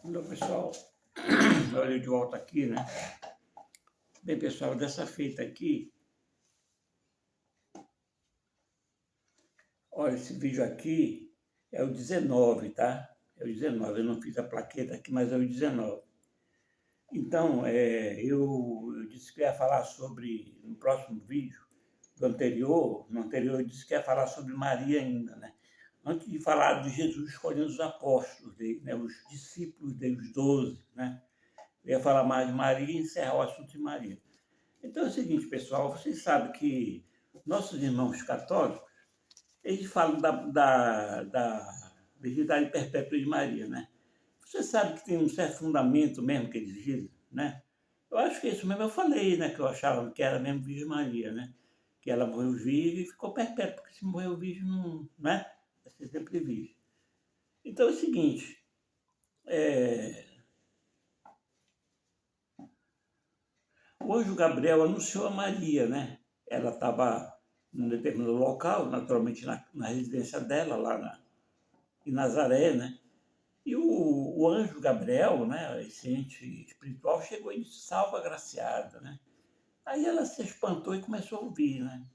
Olá, pessoal. Olha eu de volta aqui, né? Bem, pessoal, dessa feita aqui, olha, esse vídeo aqui é o 19, tá? É o 19, eu não fiz a plaqueta aqui, mas é o 19. Então, eu disse que ia falar sobre, no próximo vídeo, no anterior eu disse que ia falar sobre Maria ainda, né? Antes de falar de Jesus escolhendo os apóstolos dele, né? Os discípulos dele, os 12, né? Eu ia falar mais de Maria e encerrar o assunto de Maria. Então é o seguinte, pessoal, vocês sabem que nossos irmãos católicos, eles falam da virgindade perpétua de Maria, né? Você sabe que tem um certo fundamento mesmo que eles dizem, né? Eu acho que isso mesmo eu falei, né? Que eu achava que era mesmo Virgem Maria, né? Que ela morreu virgem e ficou perpétua, porque se morreu virgem, não, né? Vai ser sempre virgem. Então é o seguinte, é, o anjo Gabriel anunciou a Maria, né? Ela estava num determinado local, naturalmente na residência dela, em Nazaré, né? E o anjo Gabriel, né, esse ente espiritual, chegou e disse, salva agraciada, né? Aí ela se espantou e começou a ouvir, né?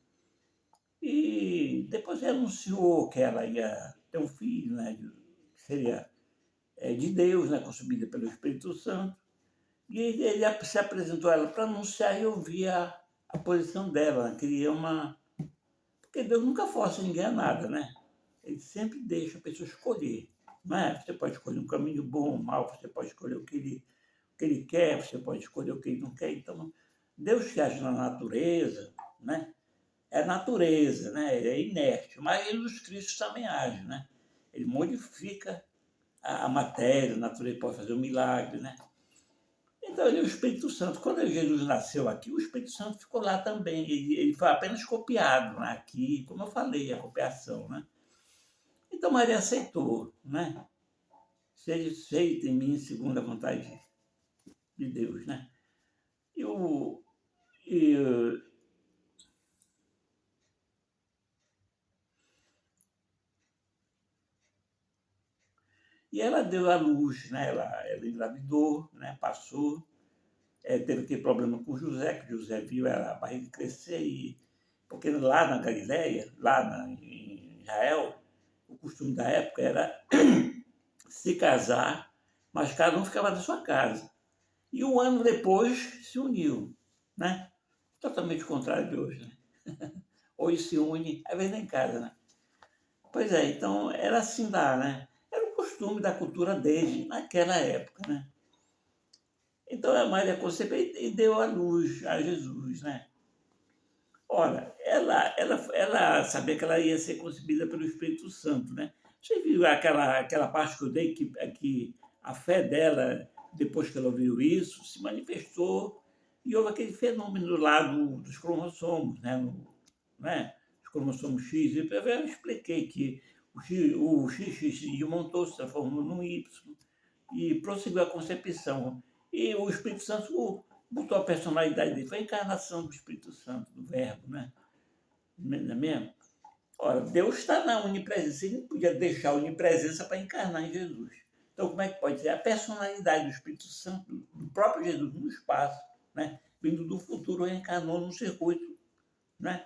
E depois ele anunciou que ela ia ter um filho, né? Que seria de Deus, né? Concebida pelo Espírito Santo. E ele se apresentou a ela para anunciar e ouvir a posição dela. Né? Queria uma... Porque Deus nunca força ninguém a nada, né? Ele sempre deixa a pessoa escolher. Não é? Você pode escolher um caminho bom ou mal, você pode escolher o que ele quer, você pode escolher o que ele não quer. Então, Deus que age na natureza, né? É natureza, né? Ele é inerte. Mas Jesus Cristo também age, né? Ele modifica a matéria, a natureza pode fazer um milagre, né? Então, ele é o Espírito Santo. Quando Jesus nasceu aqui, o Espírito Santo ficou lá também. Ele foi apenas copiado, né? Aqui, como eu falei, a copiação, né? Então, Maria aceitou, né? Seja feita em mim segundo a vontade de Deus, né? E, o, e, e ela deu à luz, né? Ela engravidou, né? Passou, teve aquele problema com José, que José viu a barriga crescer, porque lá na Galileia, em Israel, o costume da época era se casar, mas cada um ficava na sua casa. E um ano depois se uniu, né? Totalmente o contrário de hoje, né? Hoje se une, às vezes nem casa, né? Pois é, então era assim lá, né? Era o costume da cultura desde naquela época, né? Então a Maria concebeu e deu à luz a Jesus, né? Ora, ela sabia que ela ia ser concebida pelo Espírito Santo, né? Você viu aquela parte que eu dei, que a fé dela, depois que ela ouviu isso, se manifestou e houve aquele fenômeno lá dos cromossomos, né? Né? Os cromossomos X. Eu expliquei que o XX montou, se transformou num Y e prosseguiu a concepção. E o Espírito Santo botou a personalidade dele, foi a encarnação do Espírito Santo, do Verbo, né? Não é mesmo? Ora, Deus está na onipresença, ele não podia deixar a onipresença para encarnar em Jesus. Então, como é que pode ser? A personalidade do Espírito Santo, do próprio Jesus no espaço, né? Vindo do futuro, reencarnou num circuito, né?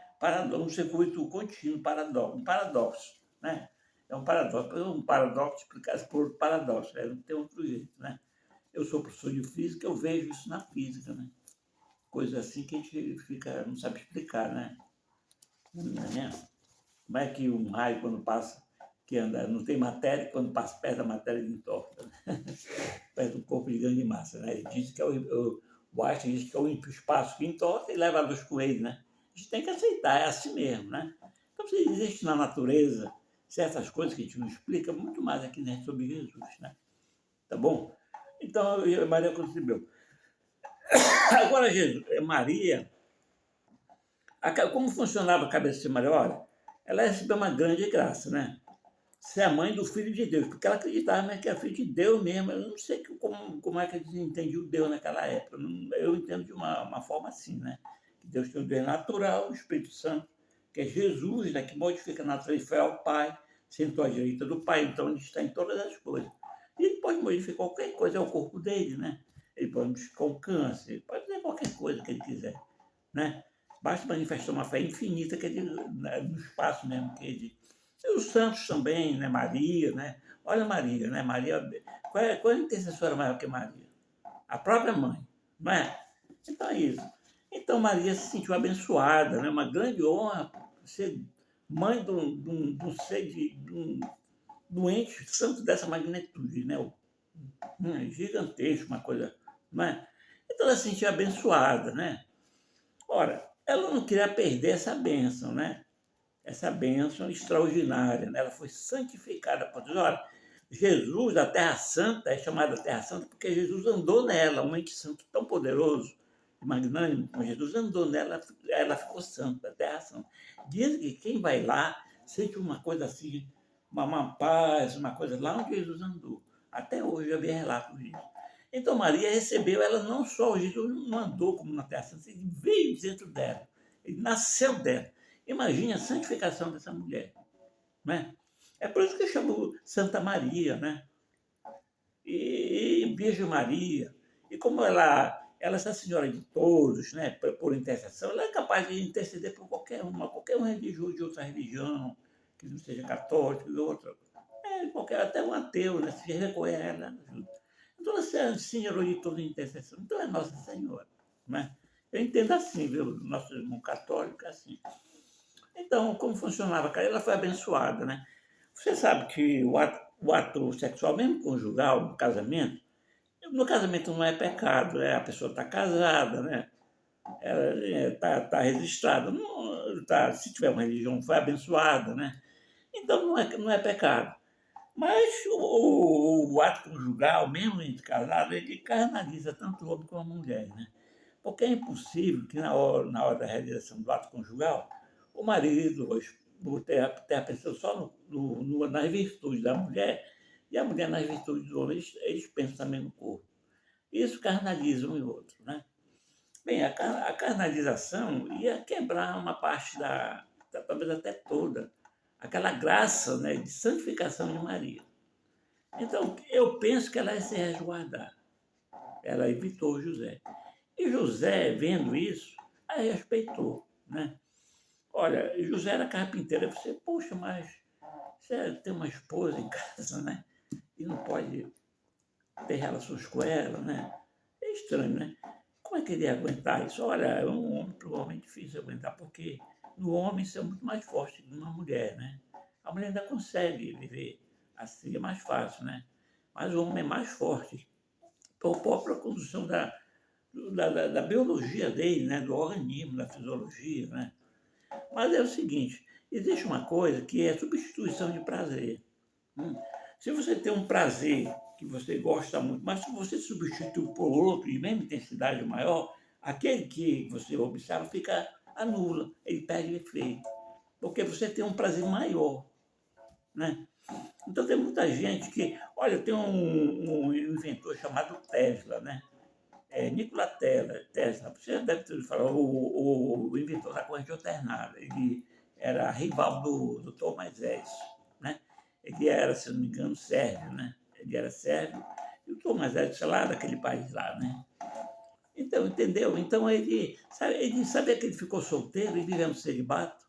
Um circuito contínuo, um paradoxo, né? É um paradoxo explicado por outro paradoxo, não tem outro jeito, né? Eu sou professor de física, eu vejo isso na física, né? Coisa assim que a gente não sabe explicar, né? Não é mesmo? Como é que um raio, quando passa, que anda, não tem matéria, quando passa perto da matéria, ele entorta, né? Perto do corpo de grande massa, né? Ele diz que o Einstein diz que é o espaço que entorta e leva a luz com ele, né? A gente tem que aceitar, é assim mesmo, né? Então, se existe na natureza certas coisas que a gente não explica, muito mais aqui né, sobre Jesus, né? Tá bom? Então, Maria concebeu. Agora, Maria, como funcionava a cabeça de Maria? Olha, ela recebeu uma grande graça, né? Ser a mãe do Filho de Deus, porque ela acreditava né, que era filho de Deus mesmo. Eu não sei como é que eles entendiam Deus naquela época. Eu entendo de uma forma assim, né? Que Deus tem um Deus natural, o Espírito Santo, que é Jesus, né, que modifica a natureza e foi ao Pai, sentou à direita do Pai, então ele está em todas as coisas. E pode modificar qualquer coisa, é o corpo dele, né? Ele pode modificar um câncer, ele pode fazer qualquer coisa que ele quiser, né? Basta manifestar uma fé infinita que ele, né, no espaço mesmo que ele... E os santos também, né? Maria, né? Olha Maria, né? Maria, qual é a intercessora maior que Maria? A própria mãe, não é? Então é isso. Então Maria se sentiu abençoada, né? Uma grande honra ser mãe de um ser de um doente santo dessa magnitude, né? Gigantesco, uma coisa, não é? Então ela se sentia abençoada, né? Ora, ela não queria perder essa bênção, né? Essa bênção extraordinária, né? Ela foi santificada por Deus. Ora, Jesus, a Terra Santa, é chamada Terra Santa porque Jesus andou nela, um ente santo tão poderoso, magnânimo, como Jesus andou nela, ela ficou santa, a Terra Santa. Diz que quem vai lá sente uma coisa assim, uma paz, uma coisa lá onde Jesus andou. Até hoje eu vi relatos disso. Então Maria recebeu, ela não só, Jesus não andou como na Terra Santa, ele veio dentro dela, ele nasceu dela. Imagine a santificação dessa mulher, né? É por isso que eu chamo Santa Maria, né? E Virgem Maria. E como ela é essa senhora de todos, né? Por intercessão, ela é capaz de interceder por qualquer um religioso de outra religião, que não seja católico, de outra. Até um ateu, né? Se recorrer a ela, ajuda. Então, ela é a senhora de toda intercessão. Então, é Nossa Senhora, né? Eu entendo assim, viu? Nosso irmão católico é assim. Então, como funcionava? Ela foi abençoada, né? Você sabe que o ato sexual, mesmo conjugal, no casamento não é pecado, a pessoa está casada, né? Ela está registrada. Não, se tiver uma religião, foi abençoada, né? Então não é pecado. Mas o ato conjugal, mesmo entre casados, ele carnaliza tanto o homem como a mulher, né? Porque é impossível que na hora da realização do ato conjugal, o marido tenha a pessoa só nas virtudes da mulher e a mulher nas virtudes do homem. Eles pensam também no corpo. Isso carnaliza um e outro, né? Bem, a carnalização ia quebrar uma parte talvez até toda, aquela graça, né, de santificação de Maria. Então, eu penso que ela ia se resguardar. Ela evitou José. E José, vendo isso, a respeitou, né? Olha, José era carpinteiro. Eu pensei, poxa, mas você tem uma esposa em casa, né? E não pode ter relações com ela, né? É estranho, né? Como é que ele ia aguentar isso? Olha, é um homem provavelmente difícil de aguentar, porque no homem isso é muito mais forte que numa mulher, né? A mulher ainda consegue viver assim, é mais fácil, né? Mas o homem é mais forte. Por própria condução da biologia dele, né? Do organismo, da fisiologia, né? Mas é o seguinte, existe uma coisa que é substituição de prazer. Se você tem um prazer que você gosta muito, mas se você substitui por outro de mesma intensidade maior, aquele que você observa fica anula, ele perde efeito. Porque você tem um prazer maior, né? Então tem muita gente que... Olha, tem um inventor chamado Tesla, né? Nikola Tesla. Você deve ter ouvido falar, o inventor da corrente alternada. Ele era rival do Thomas Edison, né? Ele era, se não me engano, sérvio, né? Ele era sérvio e o Thomas Edison lá daquele país lá, né? Então, entendeu? Então ele sabia que ele ficou solteiro e vivendo celibato.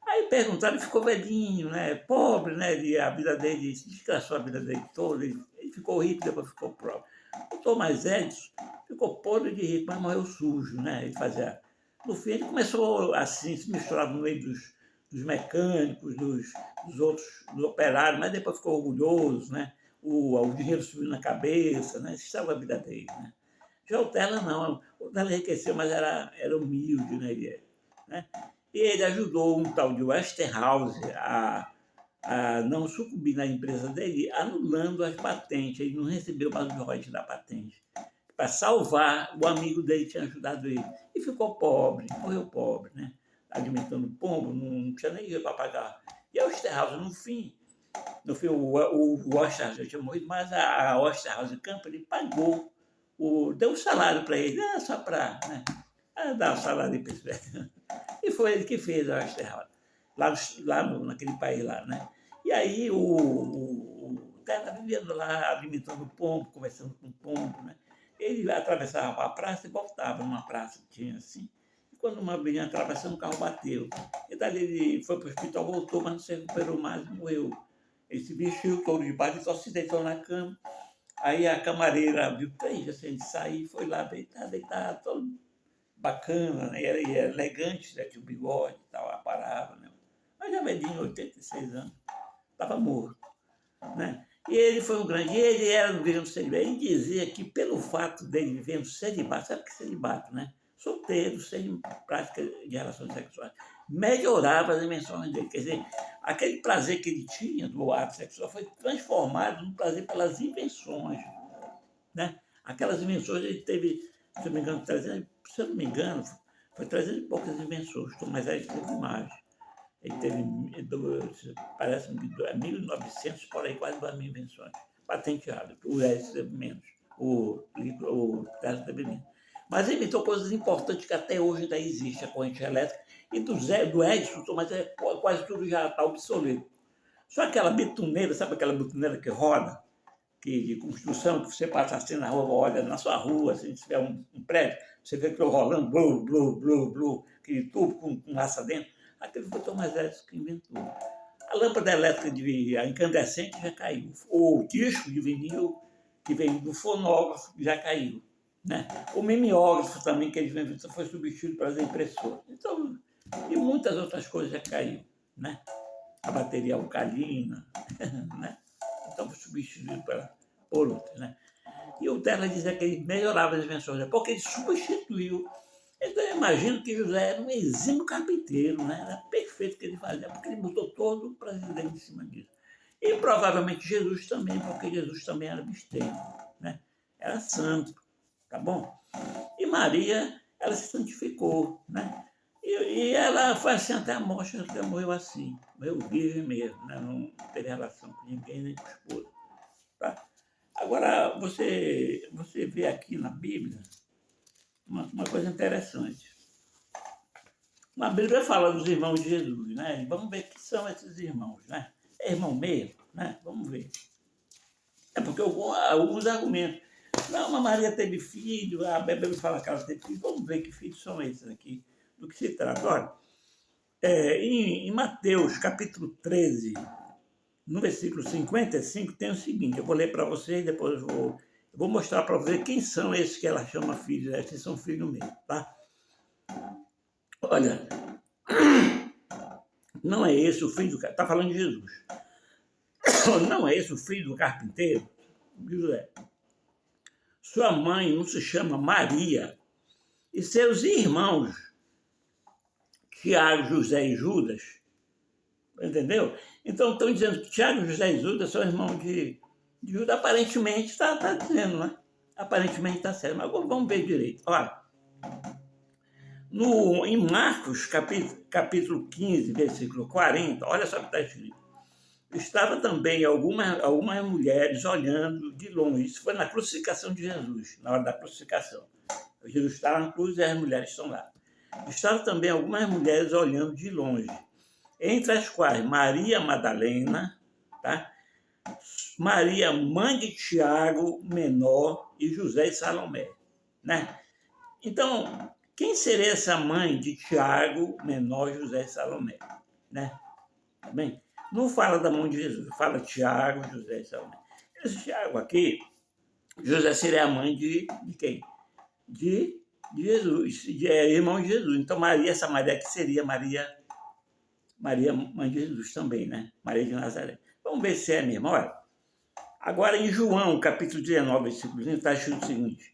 Aí perguntaram, ele ficou velhinho, né? Pobre, né? A vida dele, se desgraçou a vida dele toda. Ele ficou rico, depois ficou pobre. O Thomas Edison ficou podre de rico, mas morreu sujo, né? Ele fazia... No fim, ele começou assim, se misturar no meio dos mecânicos, dos outros, dos operários, mas depois ficou orgulhoso, né? O dinheiro subiu na cabeça, né? Isso estava a vida dele, né? Já o Tesla não, o Tesla enriqueceu, mas era humilde, né? E ele ajudou um tal de Westinghouse a não sucumbir na empresa dele, anulando as patentes. Ele não recebeu mais o royalties da patente. Para salvar, o amigo dele tinha ajudado ele. E ficou pobre, morreu pobre, né? Alimentando pombo, não tinha nem dinheiro para pagar. E a Westinghouse, no fim o Westinghouse já tinha morrido, mas a Westinghouse Company pagou, deu um salário para ele, só para, né, dar o salário para esse. E foi ele que fez a Westinghouse, naquele país lá, né? E aí o Então ela vivia lá alimentando o pombo, conversando com o pombo, né? Ele atravessava a praça e voltava numa praça que tinha assim. E quando uma menina atravessando, o carro bateu. E dali ele foi para o hospital, voltou, mas não se recuperou mais e morreu. Ele se vestiu todo de baixo, só se deitou na cama. Aí a camareira viu 3 dias sem sair, foi lá deitar, todo bacana, né? Era elegante, né? Tinha o bigode e tal, a parava, né? Mas já velhinho, 86 anos, estava morto, né? E ele foi um grande, ele era no vivendo celibato. Ele dizia que pelo fato dele viver no celibato, sabe o que é celibato, né? Solteiro, sem prática de relações sexuais, melhorava as dimensões dele. Quer dizer, aquele prazer que ele tinha do ato sexual foi transformado num prazer pelas invenções, né? Aquelas invenções ele teve, se eu não me engano, 300, se eu não me engano, foi 300 e poucas invenções, mas aí teve mais. Ele teve, parece, 1.900, por aí, quase 2.000 invenções patenteadas. O Edison teve menos, o Tesla teve menos. Mas ele inventou coisas importantes que até hoje ainda existe, a corrente elétrica. E do Edison, mas quase tudo já está obsoleto. Só aquela betoneira, sabe aquela betoneira que roda? De construção, que você passa assim na rua, olha na sua rua, assim, se tiver um prédio, você vê aquilo rolando, blu, blu, blu, blu, aquele tubo com massa dentro. Aquele foi o Thomas Edison que inventou. A lâmpada elétrica a incandescente já caiu. O disco de vinil que vem do fonógrafo já caiu. Né? O mimeógrafo também que ele inventou foi substituído pelas impressoras. Então, e muitas outras coisas já caíram. Né? A bateria alcalina, né? Então foi substituído por outras. Né? E o Tesla dizia que ele melhorava as invenções, porque ele substituiu. Então eu imagino que José era um exímio carpinteiro, né? Era perfeito o que ele fazia, porque ele botou todo o prazer dele em cima disso. E provavelmente Jesus também, porque Jesus também era bisteiro, né? Era santo, tá bom? E Maria, ela se santificou, né? E ela foi assim até a morte, ela morreu assim, morreu virgem mesmo, né? Não teve relação com ninguém, nem com o esposo, tá? Agora, você vê aqui na Bíblia uma coisa interessante. A Bíblia fala dos irmãos de Jesus, né? Vamos ver quem são esses irmãos, né? É irmão mesmo, né? Vamos ver. É porque alguns argumentos. Não, a Maria teve filho, a Bíblia fala que ela teve filho. Vamos ver que filhos são esses aqui, do que se trata. Olha, em Mateus, capítulo 13, no versículo 55, tem o seguinte, eu vou ler para vocês, depois eu vou mostrar para vocês quem são esses que ela chama filhos, esses são filhos mesmo, tá? Olha, não é esse o filho do carpinteiro, está falando de Jesus, não é esse o filho do carpinteiro? José. Sua mãe não se chama Maria, e seus irmãos, Tiago, José e Judas, entendeu? Então estão dizendo que Tiago, José e Judas são irmãos de Judas, aparentemente está dizendo, né? Aparentemente está certo, mas vamos ver direito. Olha, em Marcos, capítulo 15, versículo 40, olha só o que está escrito. Estava também algumas mulheres olhando de longe. Isso foi na crucificação de Jesus, na hora da crucificação. Jesus está na cruz e as mulheres estão lá. Estavam também algumas mulheres olhando de longe, entre as quais Maria Madalena, tá? Maria, mãe de Tiago, menor, e José e Salomé. Né? Então, quem seria essa mãe de Tiago, menor, José e Salomé? Né? Tá bem? Não fala da mãe de Jesus, fala Tiago, José e Salomé. Esse Tiago aqui, José seria a mãe de quem? De Jesus, irmão de Jesus. Então, Maria, essa Maria que seria Maria, mãe de Jesus também, né? Maria de Nazaré. Vamos ver se é mesmo. Olha, agora em João, capítulo 19, versículo 20, está escrito o seguinte: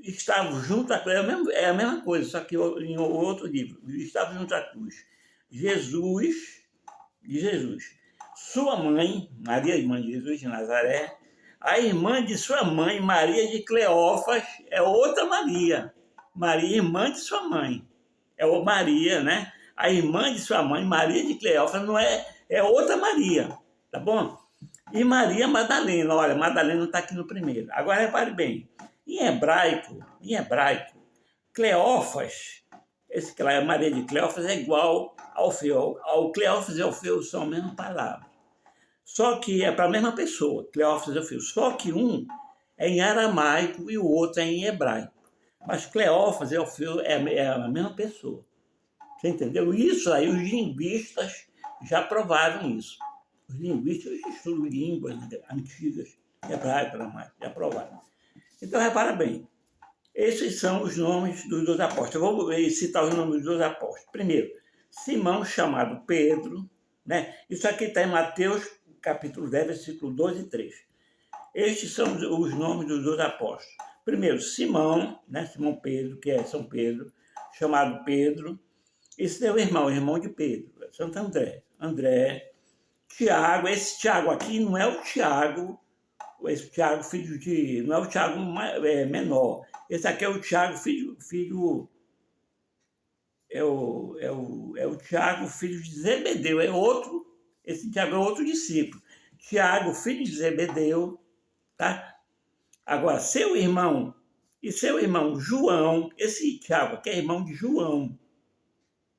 estavam junto à cruz, é a mesma coisa, só que em outro livro. Estavam junto à cruz Jesus, sua mãe, Maria, mãe de Jesus de Nazaré, a irmã de sua mãe, Maria de Cleófas, é outra Maria. Maria, irmã de sua mãe. É o Maria, né? A irmã de sua mãe, Maria de Cleófas, não é outra Maria, tá bom? E Maria Madalena, olha, Madalena está aqui no primeiro. Agora repare bem, em hebraico, Cleófas, esse que lá é Maria de Cleófas, é igual ao Alfeu. Ao Cleófas e Alfeu são a mesma palavra. Só que é para a mesma pessoa, Cleófas e Eufeu. Só que um é em aramaico e o outro é em hebraico. Mas Cleófas e Eufeu é a mesma pessoa. Você entendeu? Isso aí, os linguistas já provaram isso. Os linguistas estudam línguas antigas, hebraico, aramaico, já provaram. Então, repara bem, esses são os nomes dos dois apóstolos. Eu vou citar os nomes dos dois apóstolos. Primeiro, Simão, chamado Pedro, né? Isso aqui está em Mateus, capítulo 10, versículo 12 e 3. Estes são os nomes dos dois apóstolos. Primeiro, Simão, né? Simão Pedro, que é São Pedro, chamado Pedro. Esse é o irmão de Pedro, Santo André. André, Tiago, esse Tiago aqui não é o Tiago, esse Tiago filho de, não é o Tiago menor. Esse aqui é o Tiago filho é o Tiago filho de Zebedeu, é outro, esse Tiago é outro discípulo. Tiago, filho de Zebedeu, tá? Agora, seu irmão João, esse Tiago aqui é irmão de João,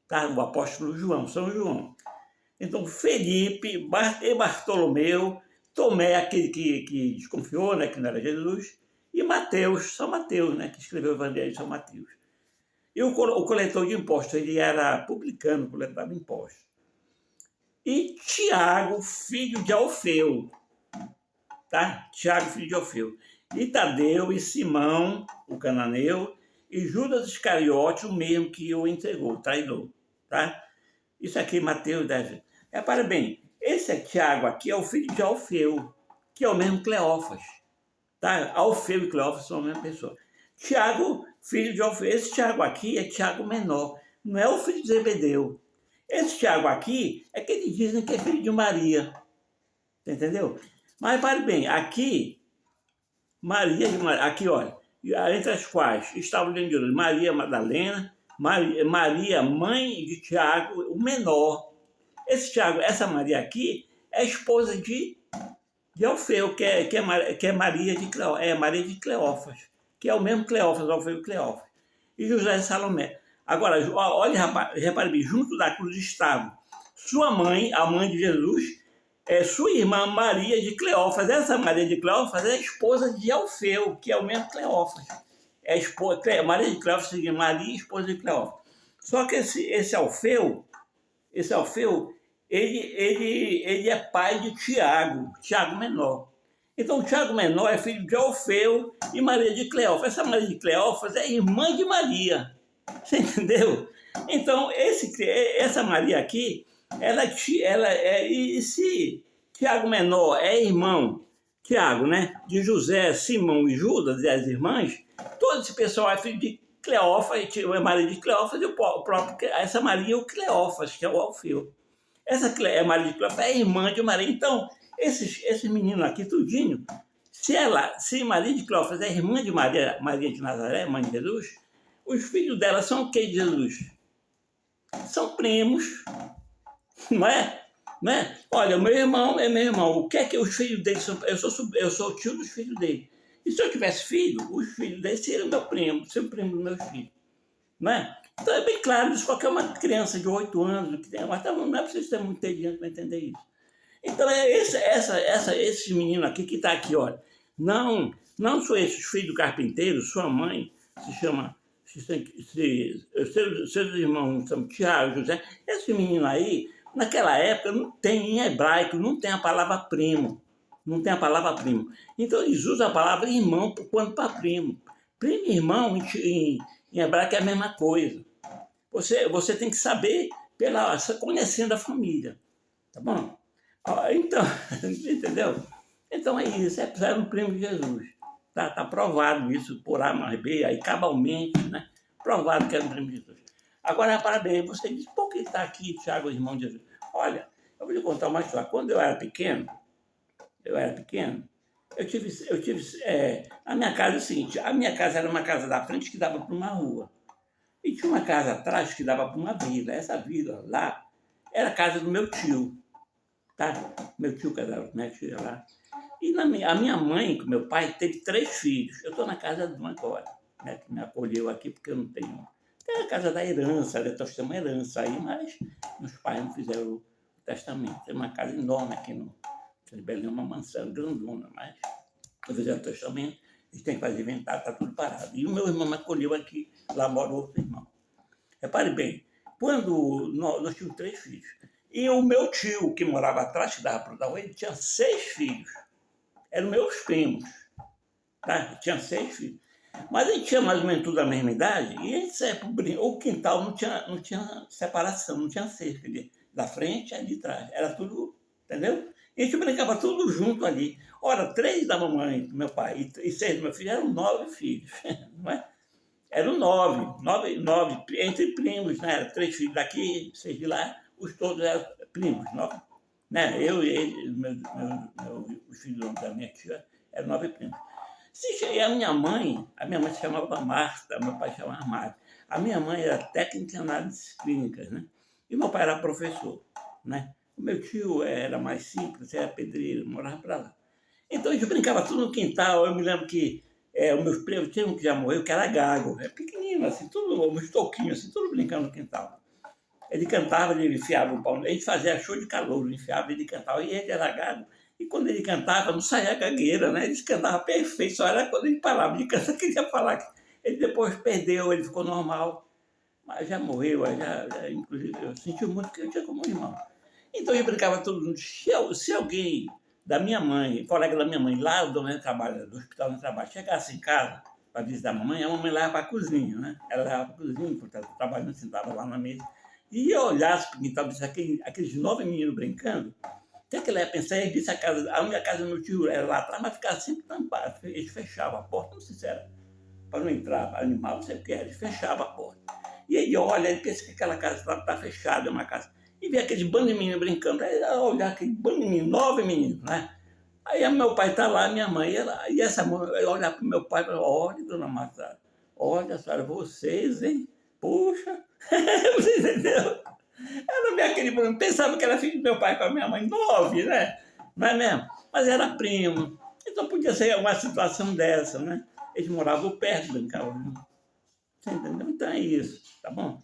tá? O apóstolo João, São João. Então, Felipe, Bartolomeu, Tomé, aquele que desconfiou, né, que não era Jesus, e Mateus, São Mateus, né, que escreveu o Evangelho de São Mateus. E o coletor de impostos, ele era publicano, coletava impostos. E Tiago, filho de Alfeu, tá? Tiago, filho de Alfeu. E Tadeu, e Simão, o cananeu, e Judas Iscariote, o mesmo que o entregou, o traidor, tá? Isso aqui, Mateus 10. Repara bem, esse Tiago aqui é o filho de Alfeu, que é o mesmo Cleófas. Tá? Alfeu e Cleófas são a mesma pessoa. Tiago, filho de Alfeu. Esse Tiago aqui é Tiago menor, não é o filho de Zebedeu. Esse Tiago aqui é que eles dizem que é filho de Maria. Entendeu? Mas repare bem, aqui, aqui olha, entre as quais estavam dentro de Jesus, Maria Madalena, Maria, mãe de Tiago, o menor. Esse Tiago, essa Maria aqui, é esposa de Alfeu, que é Maria de Cleófas, que é o mesmo Cleófas, Alfeu e Cleófas. E José e Salomé. Agora, olha, repare bem, junto da cruz estavam sua mãe, a mãe de Jesus, sua irmã Maria de Cleófas. Essa Maria de Cleófas é a esposa de Alfeu, que é o mesmo Cleófas. Maria de Cleófas seria Maria, esposa de Cleófas. Só que esse Alfeu, ele é pai de Tiago, Tiago menor. Então, Tiago menor é filho de Alfeu e Maria de Cleófas. Essa Maria de Cleófas é irmã de Maria. Você entendeu? Então, essa Maria aqui, esse Tiago menor é irmão, Tiago, né? De José, Simão e Judas, e as irmãs, todo esse pessoal é filho de Cleófas, Maria de Cleófas e essa Maria é o Cleófas, que é o Alfeu. Essa Maria de Cleófas é irmã de Maria. Então, esses meninos aqui, tudinho, se Maria de Cleófas é irmã de Maria de Nazaré, mãe de Jesus, os filhos dela são o que de Jesus? São primos, não é? Não é? Olha, meu irmão é meu irmão. O que é que os filhos dele são? Eu sou o tio dos filhos dele. E se eu tivesse filho, os filhos dele seriam meu primo, ser o primo dos meus filhos. Não é? Então é bem claro isso, qualquer uma criança de 8 anos, mas não é preciso ter muito inteligente para entender isso. Então é esse menino aqui que está aqui, olha. Não são esses filhos do carpinteiro, sua mãe se chama, seus irmãos são Tiago, José. Esse menino aí, naquela época, não tem em hebraico, não tem a palavra primo. Não tem a palavra primo. Então eles usam a palavra irmão quando para primo. Primo e irmão em hebraico é a mesma coisa. Você tem que saber conhecendo a família. Tá bom? Então, entendeu? Então é isso, é um primo de Jesus. Tá provado isso por A mais B, aí cabalmente, né? Provado que é um primo de Jesus. Agora, parabéns, você diz, por que está aqui Tiago, irmão de Jesus? Olha, eu vou lhe contar uma história. Quando eu era pequeno, a minha casa é o seguinte, a minha casa era uma casa da frente que dava para uma rua. E tinha uma casa atrás que dava para uma vila. Essa vila lá era a casa do meu tio. Tá? Meu tio casava com minha tia lá. E a minha mãe, com meu pai, teve 3 filhos. Eu estou na casa de uma agora, né, que me acolheu aqui porque eu não tenho. Tem a casa da herança, nós temos uma herança aí, mas meus pais não fizeram o testamento. Tem uma casa enorme aqui no De Belém é uma mansão grandona, mas eu fiz o testamento, eles têm que fazer inventário, está tudo parado. E o meu irmão me acolheu aqui, lá mora outro irmão. Repare bem, quando nós tínhamos 3 filhos, e o meu tio, que morava atrás, que dava para dar ele tinha 6 filhos. Eram meus primos, tá? Tinha 6 filhos. Mas a gente tinha mais ou menos tudo da mesma idade, e a gente saia pro brinco. O quintal não tinha separação, não tinha cerca da frente e de trás. Era tudo, entendeu? E a gente brincava tudo junto ali. Ora, 3 da mamãe, do meu pai, e 6 do meu filho, eram 9 filhos, não é? Eram 9, entre primos, né? Era 3 filhos daqui, 6 de lá, os todos eram primos, 9. Né? Eu e ele, os filhos da minha tia, eram 9 primos. E a minha mãe se chamava Marta, meu pai se chamava Mário. A minha mãe era técnica em análises clínicas, né? E meu pai era professor, né? O meu tio era mais simples, era pedreiro, morava para lá. Então a gente brincava tudo no quintal. Eu me lembro que os meus primos, tinha um que já morreu, que era gago, pequenino, assim, tudo, uns toquinhos, assim, tudo brincando no quintal. Ele cantava, ele enfiava o pau, a gente fazia show de calor, enfiava, ele cantava, e ele era gago. E quando ele cantava, não saía gagueira, né? Ele cantava perfeito, só era quando ele parava de cantar, que ele ia falar. Ele depois perdeu, ele ficou normal, mas já morreu, inclusive eu senti muito que eu tinha como irmão. Então eu brincava todo mundo. Se alguém da minha mãe, colega da minha mãe, lá do meu trabalho, do hospital onde trabalho, chegasse em casa para visitar a mamãe levava para a cozinha, né? Ela levava para a cozinha, porque estava trabalhando, sentava lá na mesa. E eu olhasse para o quintal, aqueles 9 meninos brincando, o que é que ela ia pensar? Ele disse a minha casa no tio era lá atrás, mas ficava sempre tampada. Eles fechavam a porta, não sei se era para não entrar animal, não sei o que era, eles fechavam a porta. E ele olha, ele pensa que aquela casa está fechada, é uma casa. E vê aquele bando de meninos brincando. Aí ela olha aquele bando de meninos, 9 meninos, né? Aí meu pai está lá, minha mãe, e essa mãe olha para o meu pai e fala, olha, dona Marta, olha, senhora, vocês, hein? Puxa, você entendeu? Ela vê aquele bando, pensava que era filho do meu pai com a minha mãe, 9, né? Não é mesmo? Mas era primo. Então podia ser uma situação dessa, né? Eles moravam perto, brincavam. Você entendeu? Então é isso, tá bom?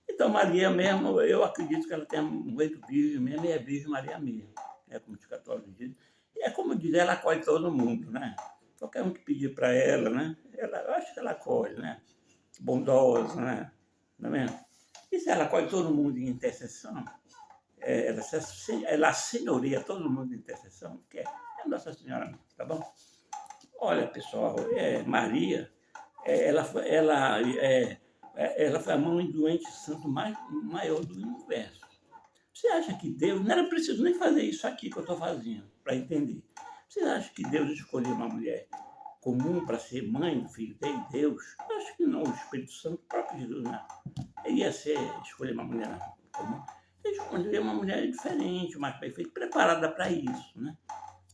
Então Maria mesmo, eu acredito que ela tenha morrido virgem mesmo, e é Virgem Maria mesmo. É como os católicos dizem. E é como diz, ela acolhe todo mundo, né? Qualquer um que pedir para ela, né? Eu acho que ela acolhe, né? Bondosa, né? Não é mesmo? E se ela acolhe todo mundo em intercessão, ela senhoria todo mundo em intercessão, que é Nossa Senhora, tá bom? Olha, pessoal, Maria, ela foi a mãe do ente santo maior do universo. Você acha que Deus, não era preciso nem fazer isso aqui que eu estou fazendo, para entender. Você acha que Deus escolheu uma mulher comum para ser mãe do filho dele, Deus? Eu acho que não, o Espírito Santo, o próprio Jesus, não. Ele ia escolher uma mulher comum. Ele escolheu uma mulher diferente, mais perfeita, preparada para isso, né?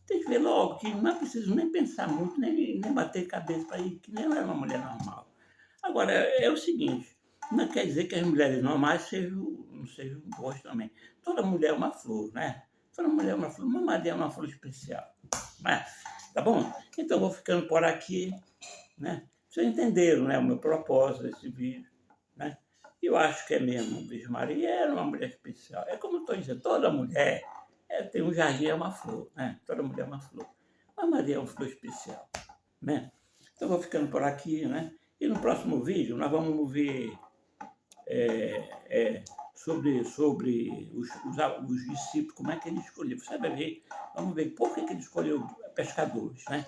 Tem que ver logo que não é preciso nem pensar muito, nem bater cabeça para ir, que nem ela é uma mulher normal. Agora, é o seguinte, não quer dizer que as mulheres normais não sejam boas também. Toda mulher é uma flor, né? Toda mulher é uma flor, uma Maria é uma flor especial. Né? Tá bom? Então, eu vou ficando por aqui, né? Vocês entenderam, né, o meu propósito desse vídeo, né? Eu acho que é mesmo, Virgem Maria era uma mulher especial. É como eu estou dizendo, toda mulher tem um jardim, é uma flor, né? Toda mulher é uma flor. Mas Maria é uma flor especial, né? Então, eu vou ficando por aqui, né? E no próximo vídeo nós vamos ver sobre os discípulos, como é que ele escolheu. Você vai ver, vamos ver por que ele escolheu pescadores, né?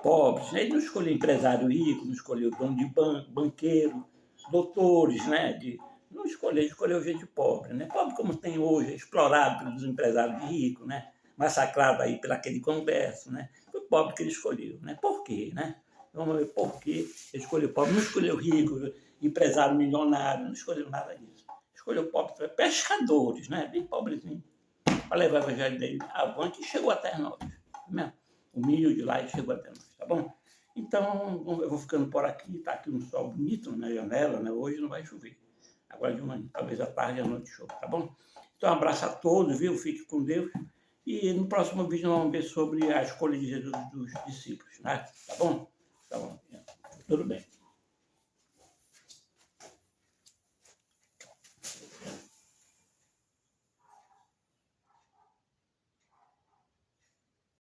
Pobres, né? Ele não escolheu empresário rico, não escolheu dono de banqueiro, doutores, né? Não escolheu gente pobre, né? Pobre como tem hoje, explorado pelos empresários ricos, né? Massacrado aí pelo aquele comércio, né? Foi pobre que ele escolheu, né? Por quê, né? Vamos ver por que ele escolheu pobre. Não escolheu rico, empresário milionário, não escolheu nada disso. Escolheu pobre, pescadores, né? Bem pobrezinho, para levar o evangelho dele avante e chegou até nós, né? Humilde lá e chegou até nós, tá bom? Então, eu vou ficando por aqui, tá aqui um sol bonito na janela, né? Hoje não vai chover. Agora de manhã, talvez à tarde, à noite chove, tá bom? Então, um abraço a todos, viu? Fique com Deus. E no próximo vídeo nós vamos ver sobre a escolha de Jesus dos discípulos, né? Tá bom? Tá bom. Tudo bem.